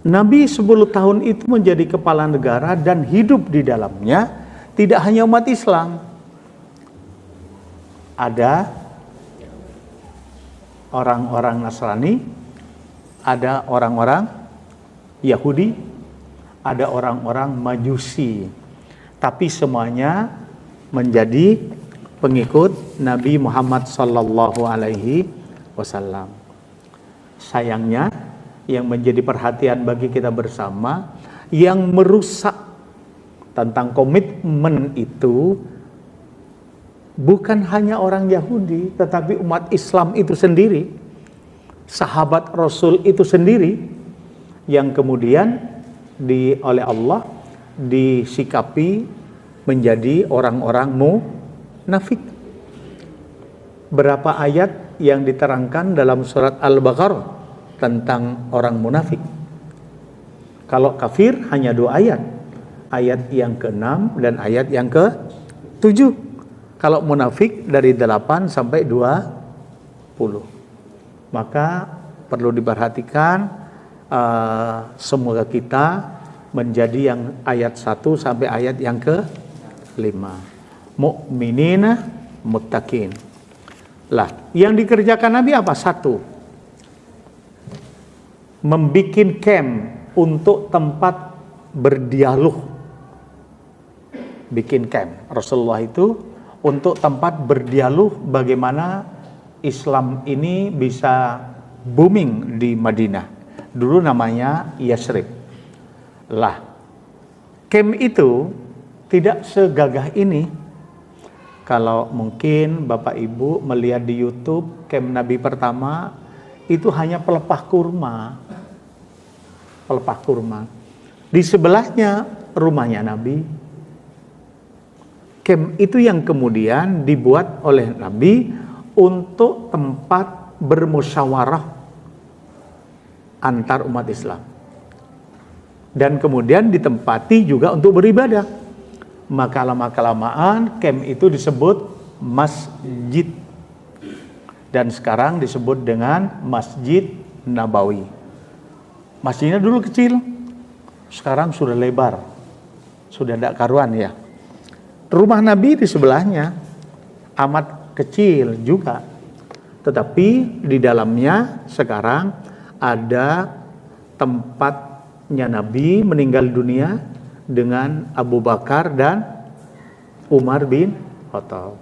Nabi 10 tahun itu menjadi kepala negara dan hidup di dalamnya tidak hanya umat Islam. Ada orang-orang Nasrani, ada orang-orang Yahudi, ada orang-orang Majusi. Tapi semuanya menjadi pengikut Nabi Muhammad sallallahu alaihi wasallam. Sayangnya, yang menjadi perhatian bagi kita bersama, yang merusak tentang komitmen itu bukan hanya orang Yahudi, tetapi umat Islam itu sendiri, sahabat Rasul itu sendiri, yang kemudian oleh Allah disikapi menjadi orang-orang munafik. Berapa ayat yang diterangkan dalam surat Al-Baqarah tentang orang munafik? Kalau kafir hanya 2 ayat. Ayat yang ke-6 dan ayat yang ke-7. Kalau munafik dari 8 sampai 20. Maka perlu diperhatikan, semoga kita menjadi yang ayat 1 sampai ayat yang ke-5. Mu'minina muttaqin. Lah, yang dikerjakan Nabi apa? 1, membikin camp untuk tempat berdialog. Bikin camp Rasulullah itu untuk tempat berdialog bagaimana Islam ini bisa booming di Madinah. Dulu namanya Yasrib. Lah, camp itu tidak segagah ini. Kalau mungkin Bapak Ibu melihat di YouTube camp Nabi pertama, itu hanya pelepah kurma. Pelepah kurma. Di sebelahnya rumahnya Nabi. Camp itu yang kemudian dibuat oleh Nabi untuk tempat bermusyawarah antar umat Islam. Dan kemudian ditempati juga untuk beribadah. Maka lama-kelamaan camp itu disebut masjid. Dan sekarang disebut dengan Masjid Nabawi. Masjidnya dulu kecil, sekarang sudah lebar, sudah tidak karuan ya. Rumah Nabi di sebelahnya amat kecil juga, tetapi di dalamnya sekarang ada tempatnya Nabi meninggal dunia dengan Abu Bakar dan Umar bin Khattab.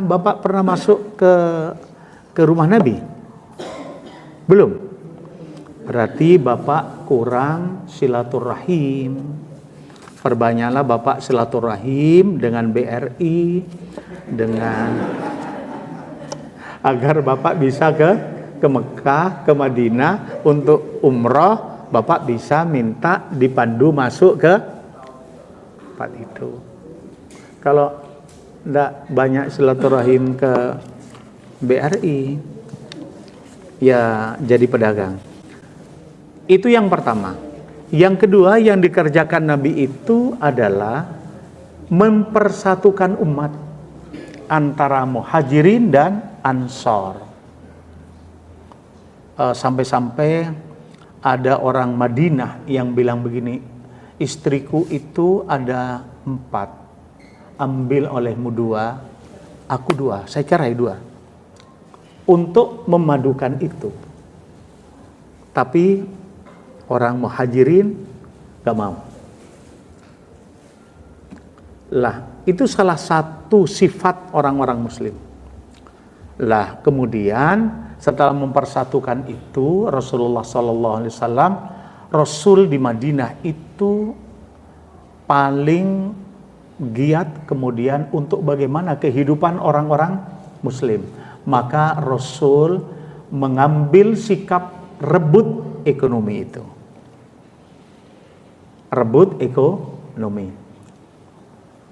Bapak pernah masuk ke rumah Nabi? Belum? Berarti Bapak kurang silaturahim. Perbanyaklah Bapak silaturahim dengan BRI, agar Bapak bisa ke Mekah, ke Madinah untuk umroh. Bapak bisa minta dipandu masuk ke tempat itu. Kalau tidak banyak silaturahim ke BRI, ya jadi pedagang. Itu yang pertama. Yang kedua yang dikerjakan Nabi itu adalah mempersatukan umat antara muhajirin dan ansor. Sampai-sampai ada orang Madinah yang bilang begini, istriku itu ada 4. Ambil olehmu 2, aku 2, saya cerai 2. Untuk memadukan itu. Tapi orang muhajirin gak mau. Lah, itu salah satu sifat orang-orang muslim. Lah, kemudian setelah mempersatukan itu, Rasulullah SAW, Rasul di Madinah itu paling giat kemudian untuk bagaimana kehidupan orang-orang muslim. Maka Rasul mengambil sikap rebut ekonomi itu. Rebut ekonomi.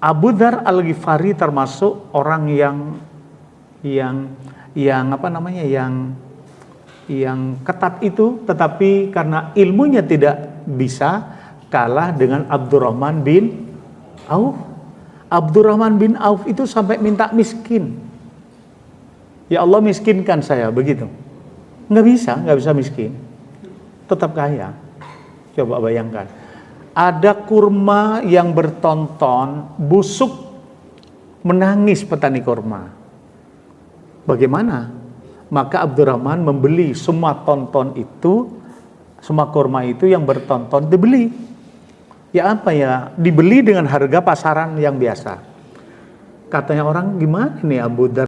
Abu Dzar Al-Ghifari termasuk orang yang ketat itu, tetapi karena ilmunya tidak bisa, kalah dengan Abdurrahman bin Auf. Abdurrahman bin Auf itu sampai minta miskin. Ya Allah, miskinkan saya, begitu. Nggak bisa miskin. Tetap kaya. Coba bayangkan. Ada kurma yang bertonton, busuk, menangis petani kurma. Bagaimana? Maka Abdurrahman membeli semua tonton itu, semua kurma itu yang bertonton dibeli. Ya apa ya? Dibeli dengan harga pasaran yang biasa. Katanya orang, gimana nih Abu Dar